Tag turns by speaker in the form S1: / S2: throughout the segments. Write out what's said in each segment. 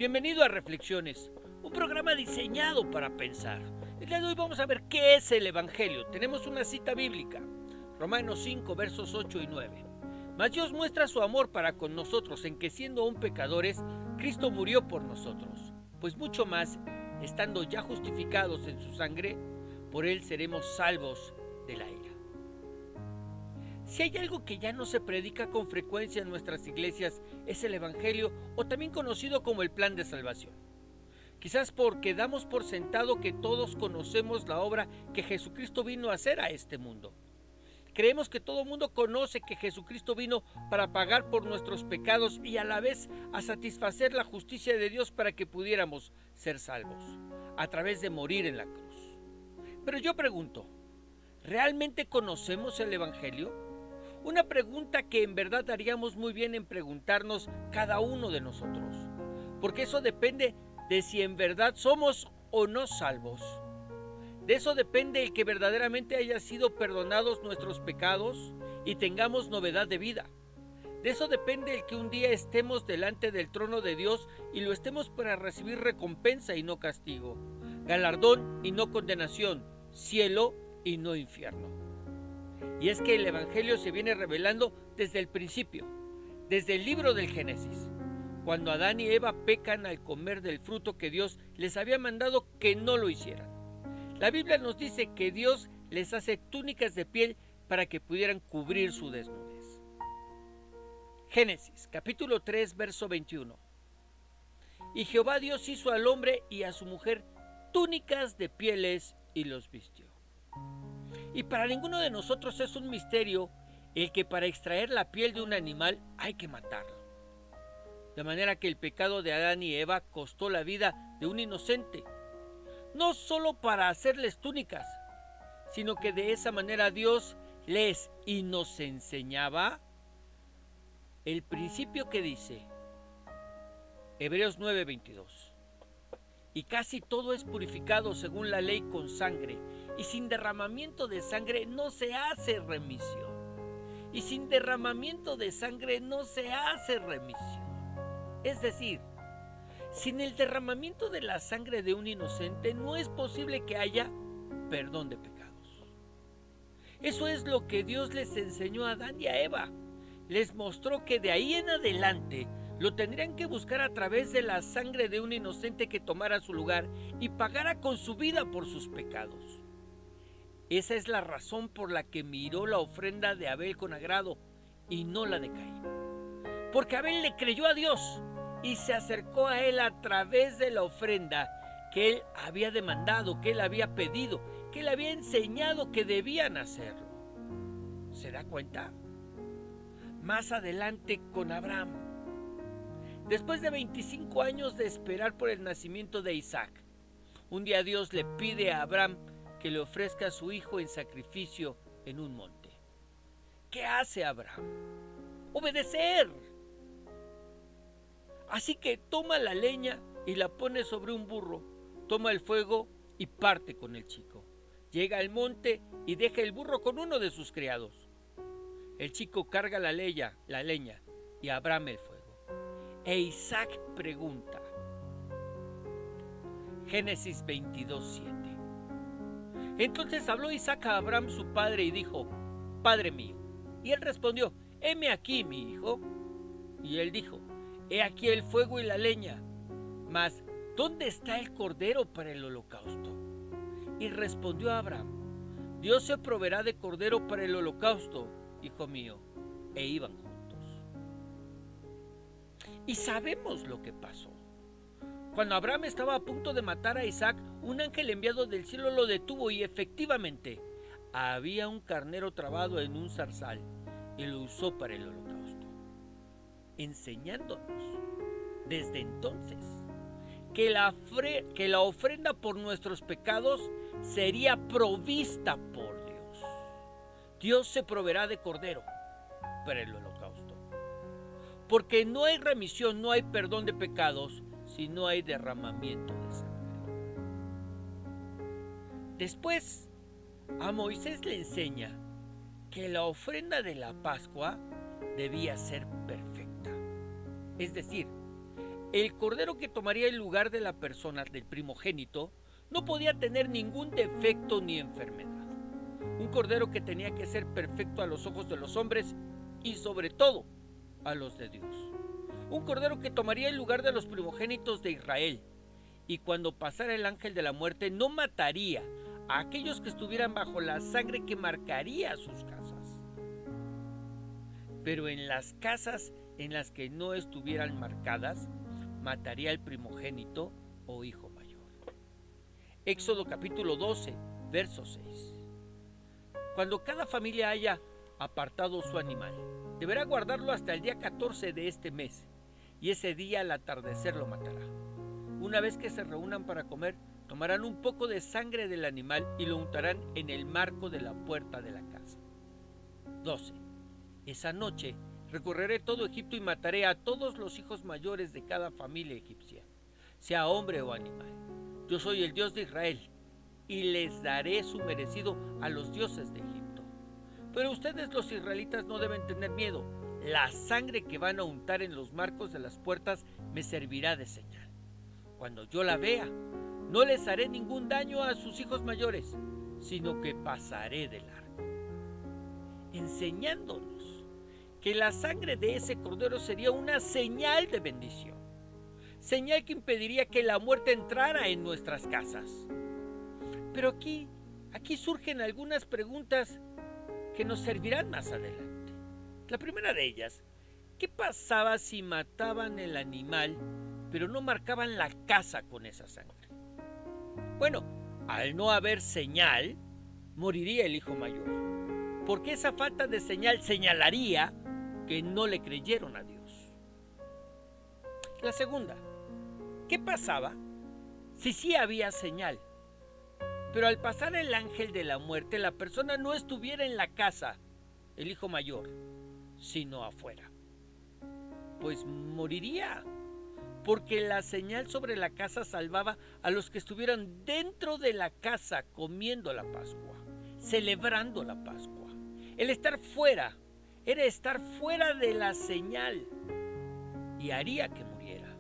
S1: Bienvenido a Reflexiones, un programa diseñado para pensar. El día de hoy vamos a ver qué es el Evangelio. Tenemos una cita bíblica, Romanos 5, versos 8 y 9. Mas Dios muestra su amor para con nosotros en que siendo aún pecadores, Cristo murió por nosotros. Pues mucho más, estando ya justificados en su sangre, por él seremos salvos de la ira. Si hay algo que ya no se predica con frecuencia en nuestras iglesias, es el Evangelio, o también conocido como el plan de salvación. Quizás porque damos por sentado que todos conocemos la obra que Jesucristo vino a hacer a este mundo. Creemos que todo el mundo conoce que Jesucristo vino para pagar por nuestros pecados y a la vez a satisfacer la justicia de Dios para que pudiéramos ser salvos, a través de morir en la cruz. Pero yo pregunto, ¿realmente conocemos el Evangelio? Una pregunta que en verdad haríamos muy bien en preguntarnos cada uno de nosotros, porque eso depende de si en verdad somos o no salvos. De eso depende el que verdaderamente haya sido perdonados nuestros pecados y tengamos novedad de vida. De eso depende el que un día estemos delante del trono de Dios y lo estemos para recibir recompensa y no castigo, galardón y no condenación, cielo y no infierno. Y es que el Evangelio se viene revelando desde el principio, desde el libro del Génesis, cuando Adán y Eva pecan al comer del fruto que Dios les había mandado que no lo hicieran. La Biblia nos dice que Dios les hace túnicas de piel para que pudieran cubrir su desnudez. Génesis, capítulo 3, verso 21. Y Jehová Dios hizo al hombre y a su mujer túnicas de pieles y los vistió. Y para ninguno de nosotros es un misterio el que para extraer la piel de un animal hay que matarlo. De manera que el pecado de Adán y Eva costó la vida de un inocente, no solo para hacerles túnicas, sino que de esa manera Dios les y nos enseñaba el principio que dice Hebreos 9:22. Y casi todo es purificado según la ley con sangre, y sin derramamiento de sangre no se hace remisión. Y sin derramamiento de sangre no se hace remisión. Es decir, sin el derramamiento de la sangre de un inocente no es posible que haya perdón de pecados. Eso es lo que Dios les enseñó a Adán y a Eva. Les mostró que de ahí en adelante lo tendrían que buscar a través de la sangre de un inocente que tomara su lugar y pagara con su vida por sus pecados. Esa es la razón por la que miró la ofrenda de Abel con agrado y no la de Caín. Porque Abel le creyó a Dios y se acercó a él a través de la ofrenda que él había demandado, que él había pedido, que él había enseñado que debían hacerlo. ¿Se da cuenta? Más adelante con Abraham. Después de 25 años de esperar por el nacimiento de Isaac, un día Dios le pide a Abraham que le ofrezca a su hijo en sacrificio en un monte. ¿Qué hace Abraham? Obedecer. Así que toma la leña y la pone sobre un burro, toma el fuego y parte con el chico. Llega al monte y deja el burro con uno de sus criados. El chico carga la leña y Abraham el fuego. E Isaac pregunta. Génesis 22:7. Entonces habló Isaac a Abraham su padre y dijo: Padre mío. Y él respondió: Heme aquí, mi hijo. Y él dijo: He aquí el fuego y la leña, mas ¿dónde está el cordero para el holocausto? Y respondió Abraham: Dios se proveerá de cordero para el holocausto, hijo mío. E iban juntos. Y sabemos lo que pasó. Cuando Abraham estaba a punto de matar a Isaac, un ángel enviado del cielo lo detuvo y efectivamente había un carnero trabado en un zarzal y lo usó para el holocausto, enseñándonos desde entonces que la ofrenda por nuestros pecados sería provista por Dios. Dios se proveerá de cordero para el holocausto. Porque no hay remisión, no hay perdón de pecados si no hay derramamiento de sangre. Después, a Moisés le enseña que la ofrenda de la Pascua debía ser perfecta. Es decir, El cordero que tomaría el lugar de la persona del primogénito no podía tener ningún defecto ni enfermedad. Un cordero que tenía que ser perfecto a los ojos de los hombres y sobre todo a los de Dios. Un cordero que tomaría el lugar de los primogénitos de Israel, y cuando pasara el ángel de la muerte no mataría a aquellos que estuvieran bajo la sangre que marcaría sus casas. Pero en las casas en las que no estuvieran marcadas, mataría al primogénito o hijo mayor. Éxodo capítulo 12, verso 6. Cuando cada familia haya apartado su animal, deberá guardarlo hasta el día 14 de este mes, y ese día al atardecer lo matará. Una vez que se reúnan para comer, tomarán un poco de sangre del animal y lo untarán en el marco de la puerta de la casa. 12. Esa noche recorreré todo Egipto y mataré a todos los hijos mayores de cada familia egipcia, sea hombre o animal. Yo soy el Dios de Israel, y les daré su merecido a los dioses de Egipto. Pero ustedes los israelitas no deben tener miedo. La sangre que van a untar en los marcos de las puertas me servirá de señal. Cuando yo la vea, no les haré ningún daño a sus hijos mayores, sino que pasaré de largo, enseñándonos que la sangre de ese cordero sería una señal de bendición, señal que impediría que la muerte entrara en nuestras casas. Pero aquí surgen algunas preguntas que nos servirán más adelante. La primera de ellas, ¿qué pasaba si mataban el animal pero no marcaban la casa con esa sangre? Bueno, al no haber señal, moriría el hijo mayor, porque esa falta de señal señalaría que no le creyeron a Dios. La segunda, ¿qué pasaba si sí había señal, pero al pasar el ángel de la muerte la persona no estuviera en la casa, el hijo mayor, sino afuera? Pues moriría, porque la señal sobre la casa salvaba a los que estuvieran dentro de la casa comiendo la Pascua, celebrando la Pascua. El estar fuera era estar fuera de la señal y haría que muriera.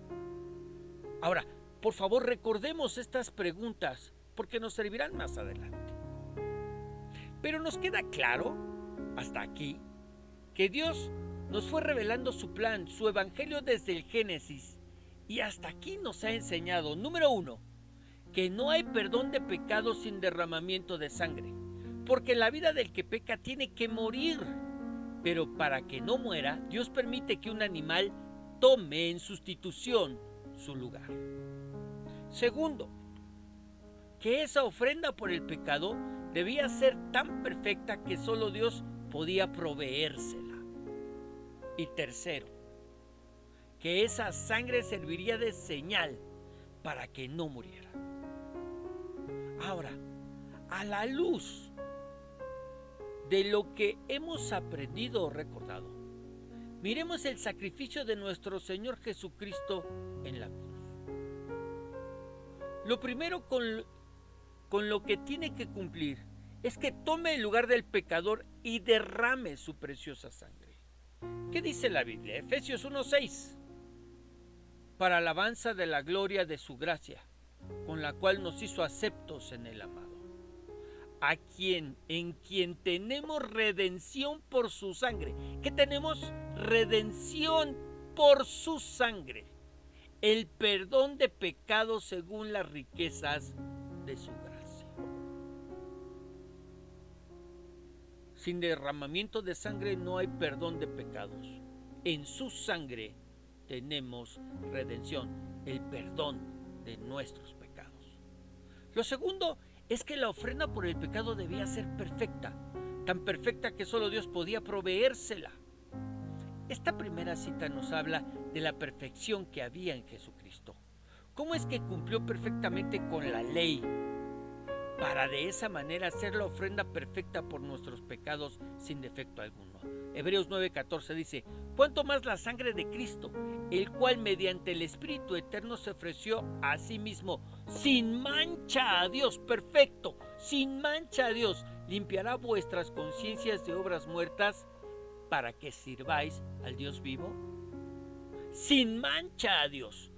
S1: Ahora, por favor, recordemos estas preguntas porque nos servirán más adelante. Pero nos queda claro, hasta aquí, que Dios nos fue revelando su plan, su evangelio desde el Génesis, y hasta aquí nos ha enseñado, número 1, que no hay perdón de pecado sin derramamiento de sangre, porque la vida del que peca tiene que morir, pero para que no muera, Dios permite que un animal tome en sustitución su lugar. Segundo, que esa ofrenda por el pecado debía ser tan perfecta que solo Dios podía proveérsela. Y tercero, que esa sangre serviría de señal para que no muriera. Ahora, a la luz de lo que hemos aprendido o recordado, miremos el sacrificio de nuestro Señor Jesucristo en la cruz. Lo primero con lo que tiene que cumplir es que tome el lugar del pecador y derrame su preciosa sangre. ¿Qué dice la Biblia? Efesios 1:6. Para alabanza de la gloria de su gracia, con la cual nos hizo aceptos en el amado, en quien tenemos redención por su sangre. ¿Qué tenemos? Redención por su sangre, el perdón de pecados según las riquezas de su gracia. Sin derramamiento de sangre no hay perdón de pecados. En su sangre tenemos redención, el perdón de nuestros pecados. Lo segundo es que la ofrenda por el pecado debía ser perfecta, tan perfecta que solo Dios podía proveérsela. Esta primera cita nos habla de la perfección que había en Jesucristo. ¿Cómo es que cumplió perfectamente con la ley para de esa manera hacer la ofrenda perfecta por nuestros pecados sin defecto alguno? Hebreos 9:14 dice: cuánto más la sangre de Cristo, el cual mediante el Espíritu Eterno se ofreció a sí mismo sin mancha a Dios, perfecto, sin mancha a Dios, limpiará vuestras conciencias de obras muertas para que sirváis al Dios vivo. Sin mancha a Dios.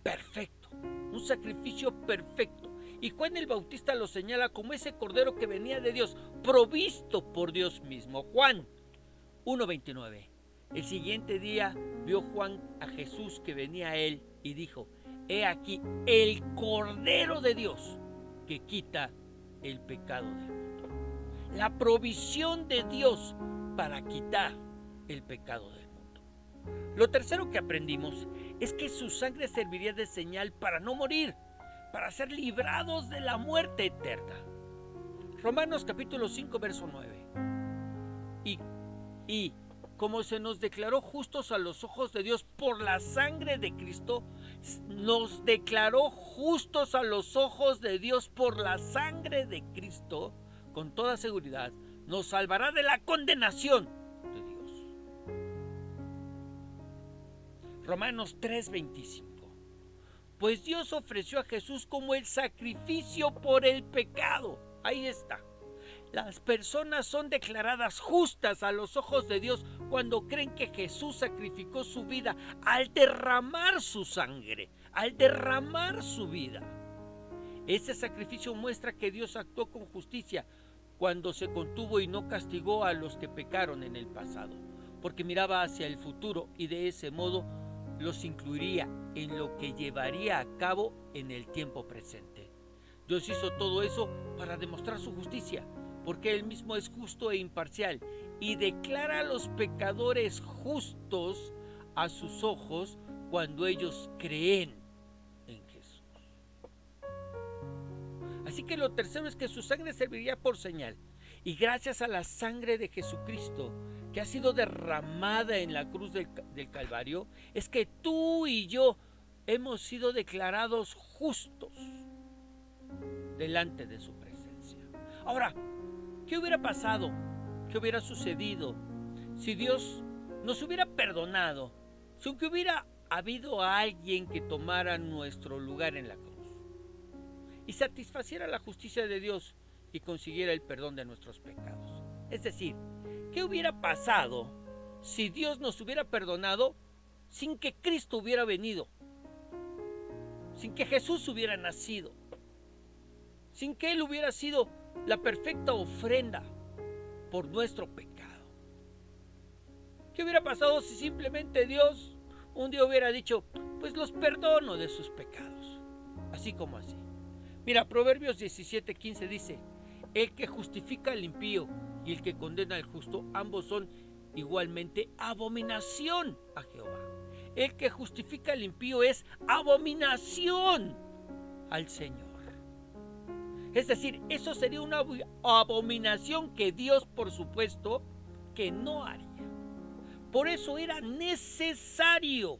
S1: perfecto, un sacrificio perfecto. Y Juan el Bautista lo señala como ese cordero que venía de Dios, provisto por Dios mismo. Juan 1:29. El siguiente día vio Juan a Jesús que venía a él y dijo: he aquí el Cordero de Dios que quita el pecado del mundo. La provisión de Dios para quitar el pecado del mundo. Lo tercero que aprendimos es que su sangre serviría de señal para no morir, para ser librados de la muerte eterna. Romanos capítulo 5, verso 9. Y como se nos declaró justos a los ojos de Dios por la sangre de Cristo, nos declaró justos a los ojos de Dios por la sangre de Cristo, con toda seguridad, nos salvará de la condenación de Dios. Romanos 3:25. Pues Dios ofreció a Jesús como el sacrificio por el pecado. Ahí está. Las personas son declaradas justas a los ojos de Dios cuando creen que Jesús sacrificó su vida al derramar su sangre, al derramar su vida. Ese sacrificio muestra que Dios actuó con justicia cuando se contuvo y no castigó a los que pecaron en el pasado, porque miraba hacia el futuro y de ese modo los incluiría en lo que llevaría a cabo en el tiempo presente. Dios hizo todo eso para demostrar su justicia, porque Él mismo es justo e imparcial y declara a los pecadores justos a sus ojos cuando ellos creen en Jesús. Así que lo tercero es que su sangre serviría por señal, y gracias a la sangre de Jesucristo que ha sido derramada en la cruz del Calvario, es que tú y yo hemos sido declarados justos delante de su presencia. Ahora, ¿qué hubiera pasado? ¿Qué hubiera sucedido si Dios nos hubiera perdonado? Si aunque hubiera habido alguien que tomara nuestro lugar en la cruz y satisfaciera la justicia de Dios y consiguiera el perdón de nuestros pecados. Es decir, ¿qué hubiera pasado si Dios nos hubiera perdonado sin que Cristo hubiera venido? Sin que Jesús hubiera nacido, sin que Él hubiera sido la perfecta ofrenda por nuestro pecado. ¿Qué hubiera pasado si simplemente Dios un día hubiera dicho: pues los perdono de sus pecados, así como así? Mira, Proverbios 17:15 dice: el que justifica al impío y el que condena al justo, ambos son igualmente abominación a Jehová. El que justifica al impío es abominación al Señor. Es decir, eso sería una abominación que Dios, por supuesto, que no haría. Por eso era necesario,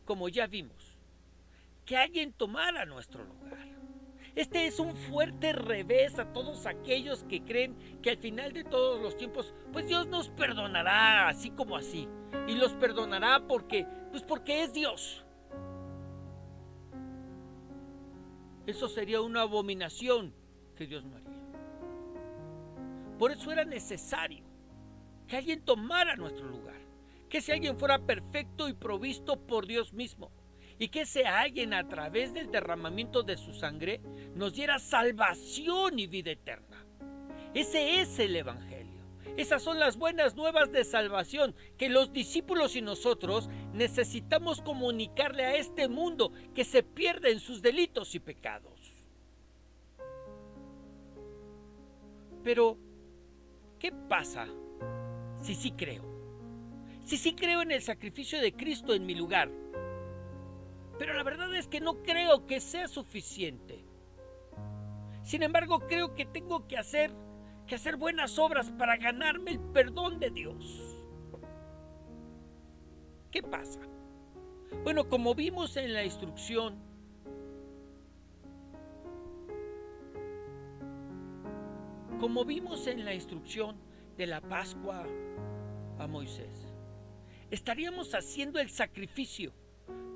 S1: como ya vimos, que alguien tomara nuestro lugar. Este es un fuerte revés a todos aquellos que creen que al final de todos los tiempos, pues Dios nos perdonará así como así. Y los perdonará porque es Dios. Eso sería una abominación que Dios no haría. Por eso era necesario que alguien tomara nuestro lugar. Que ese alguien fuera perfecto y provisto por Dios mismo. Y que ese alguien, a través del derramamiento de su sangre, nos diera salvación y vida eterna. Ese es el Evangelio. Esas son las buenas nuevas de salvación que los discípulos y nosotros necesitamos comunicarle a este mundo que se pierde en sus delitos y pecados. Pero, ¿qué pasa si sí creo? Si sí creo en el sacrificio de Cristo en mi lugar, pero la verdad es que no creo que sea suficiente. Sin embargo, creo que tengo que hacer buenas obras para ganarme el perdón de Dios. ¿Qué pasa? Bueno, como vimos en la instrucción, de la Pascua a Moisés, estaríamos haciendo el sacrificio,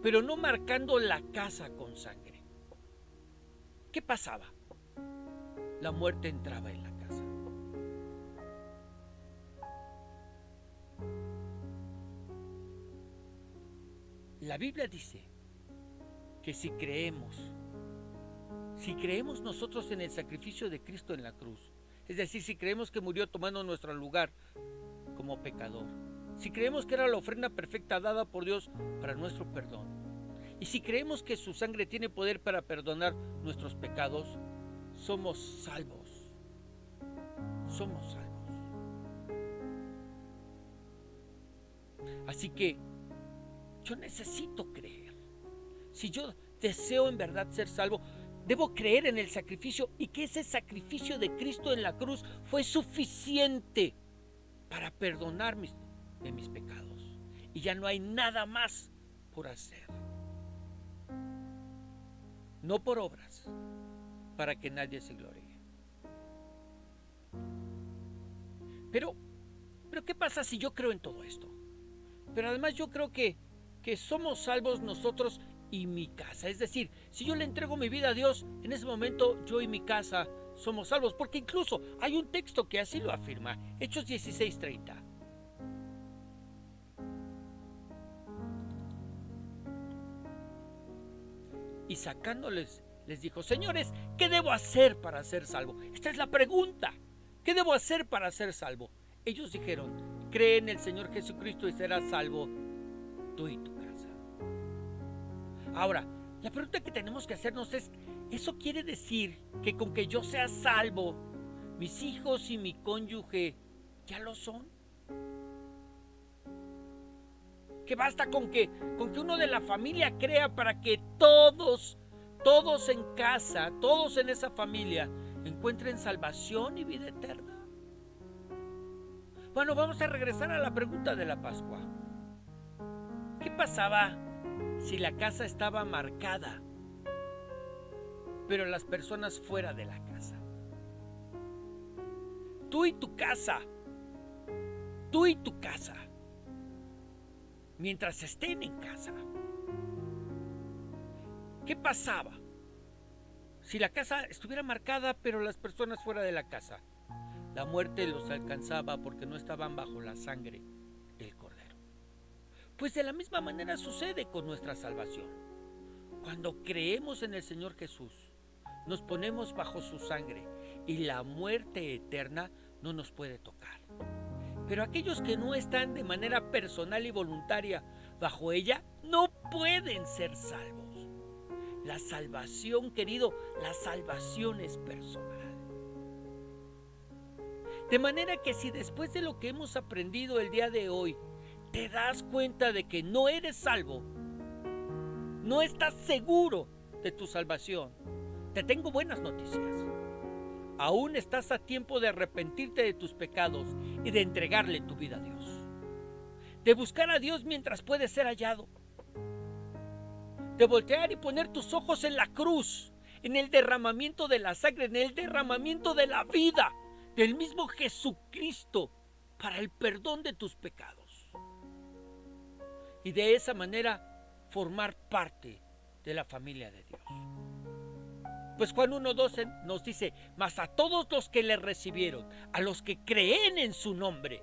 S1: pero no marcando la casa con sangre. ¿Qué pasaba? La muerte entraba en la casa. La Biblia dice que si creemos nosotros en el sacrificio de Cristo en la cruz, es decir, si creemos que murió tomando nuestro lugar como pecador, si creemos que era la ofrenda perfecta dada por Dios para nuestro perdón, y si creemos que su sangre tiene poder para perdonar nuestros pecados, somos salvos. Somos salvos. Así que yo necesito creer. Si yo deseo en verdad ser salvo, debo creer en el sacrificio y que ese sacrificio de Cristo en la cruz fue suficiente para perdonar de mis pecados. Y ya no hay nada más por hacer. No por obras, para que nadie se gloríe. Pero ¿qué pasa si yo creo en todo esto? Pero además yo creo que somos salvos nosotros y mi casa. Es decir, si yo le entrego mi vida a Dios, en ese momento yo y mi casa somos salvos. Porque incluso hay un texto que así lo afirma. Hechos 16:30. Y sacándoles, les dijo: señores, ¿qué debo hacer para ser salvo? Esta es la pregunta. ¿Qué debo hacer para ser salvo? Ellos dijeron: cree en el Señor Jesucristo y serás salvo tú y tu casa. Ahora, la pregunta que tenemos que hacernos es: ¿eso quiere decir que con que yo sea salvo, mis hijos y mi cónyuge ya lo son? ¿Que basta con que uno de la familia crea para que todos en casa, todos en esa familia encuentren salvación y vida eterna? Bueno, vamos a regresar a la pregunta de la Pascua. ¿Qué pasaba si la casa estaba marcada, pero las personas fuera de la casa? Tú y tu casa, mientras estén en casa. ¿Qué pasaba si la casa estuviera marcada, pero las personas fuera de la casa? La muerte los alcanzaba porque no estaban bajo la sangre del Cordero. Pues de la misma manera sucede con nuestra salvación. Cuando creemos en el Señor Jesús, nos ponemos bajo su sangre y la muerte eterna no nos puede tocar. Pero aquellos que no están de manera personal y voluntaria bajo ella, no pueden ser salvos. La salvación, querido, la salvación es personal. De manera que si después de lo que hemos aprendido el día de hoy, te das cuenta de que no eres salvo, no estás seguro de tu salvación, te tengo buenas noticias. Aún estás a tiempo de arrepentirte de tus pecados y de entregarle tu vida a Dios. De buscar a Dios mientras puede ser hallado. De voltear y poner tus ojos en la cruz, en el derramamiento de la sangre, en el derramamiento de la vida del mismo Jesucristo para el perdón de tus pecados. Y de esa manera formar parte de la familia de Dios. Pues Juan 1:12 nos dice: mas a todos los que le recibieron, a los que creen en su nombre,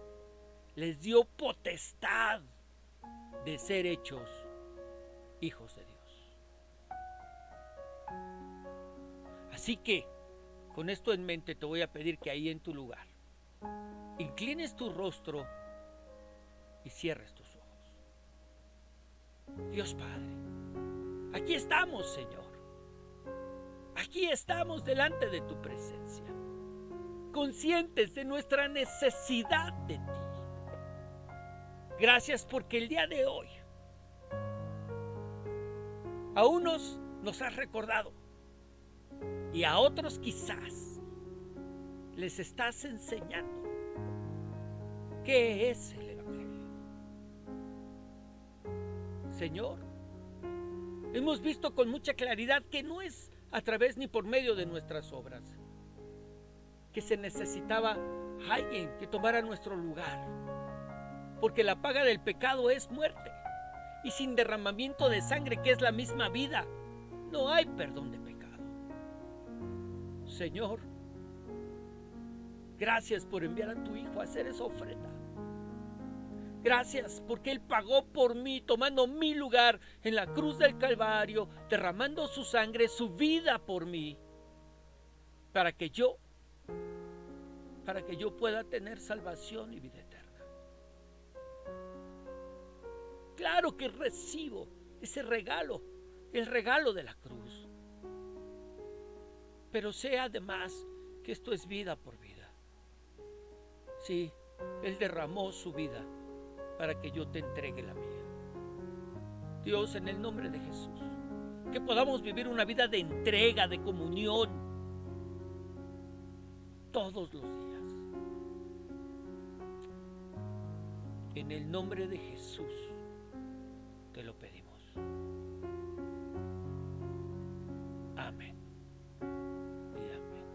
S1: les dio potestad de ser hechos hijos de Dios. Así que, con esto en mente, te voy a pedir que ahí en tu lugar inclines tu rostro y cierres tus ojos. Dios Padre, aquí estamos, Señor. Aquí estamos delante de tu presencia, conscientes de nuestra necesidad de ti. Gracias porque el día de hoy a unos nos has recordado y a otros quizás les estás enseñando qué es el Evangelio. Señor, hemos visto con mucha claridad que no es a través ni por medio de nuestras obras, que se necesitaba alguien que tomara nuestro lugar, porque la paga del pecado es muerte, y sin derramamiento de sangre, que es la misma vida, no hay perdón de pecado. Señor, gracias por enviar a tu Hijo a hacer esa ofrenda. Gracias porque Él pagó por mí, tomando mi lugar en la cruz del Calvario, derramando su sangre, su vida por mí, para que yo pueda tener salvación y vida eterna. Claro que recibo ese regalo, el regalo de la cruz. Pero sé además que esto es vida por vida. Sí, Él derramó su vida para que yo te entregue la mía. Dios, en el nombre de Jesús, que podamos vivir una vida de entrega, de comunión, todos los días. En el nombre de Jesús te lo pedimos. Amén. Y amén.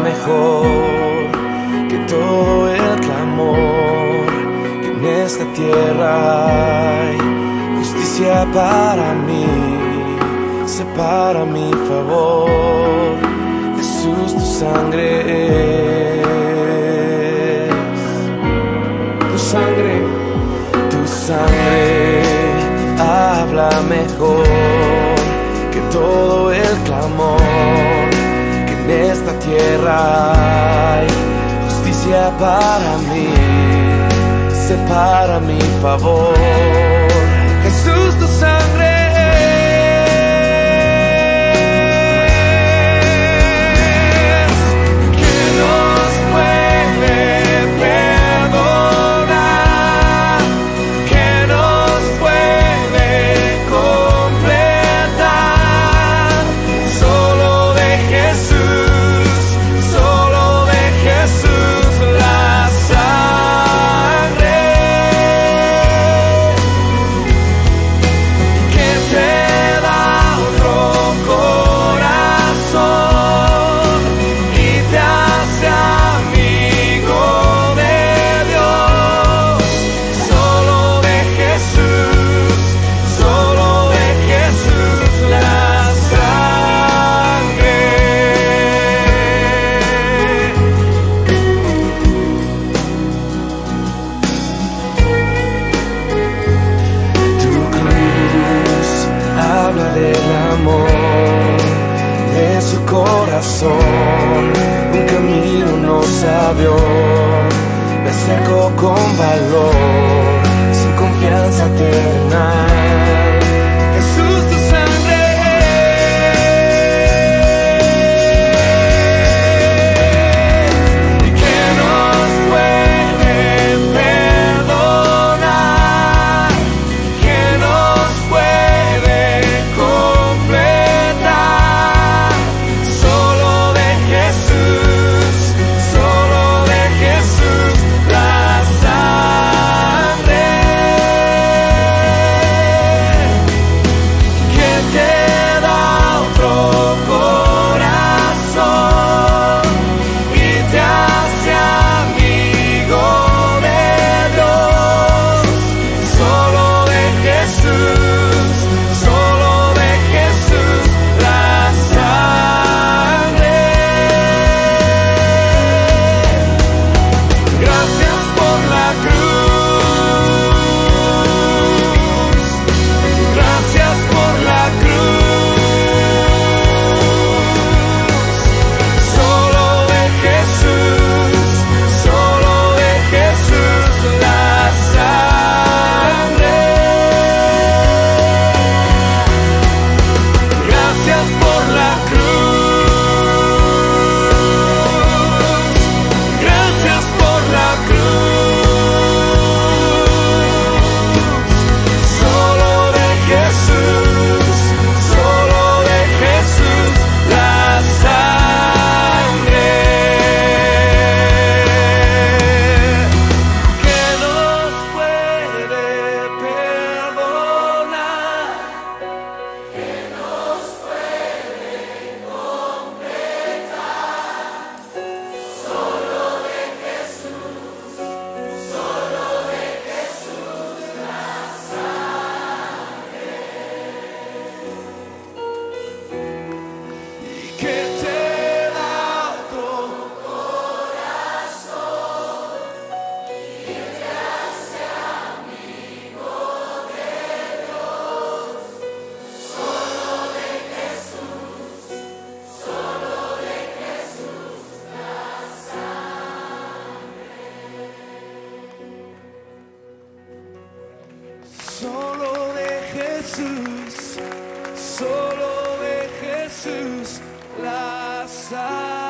S2: Mejor que todo el clamor que en esta tierra hay. Justicia para mí, separa mi favor. Jesús, tu sangre es, tu sangre habla mejor que todo el clamor en esta tierra hay. Justicia para mí, separa mi favor. Jesús, tu sangre es que nos puede perdonar, que nos puede completar. Solo de Jesús, solo de Jesús la sangre que te da otro corazón y te hace amigo de Dios. Solo de Jesús, solo de Jesús la sangre. Tu cruz habla del amor de su corazón. Un camino nos abrió, me acerco con valor, sin confianza terrenal. Jesús, tu sangre es que nos puede perdonar, que nos puede completar. Solo de Jesús la sangre. Solo de Jesús, solo de Jesús, la salvación.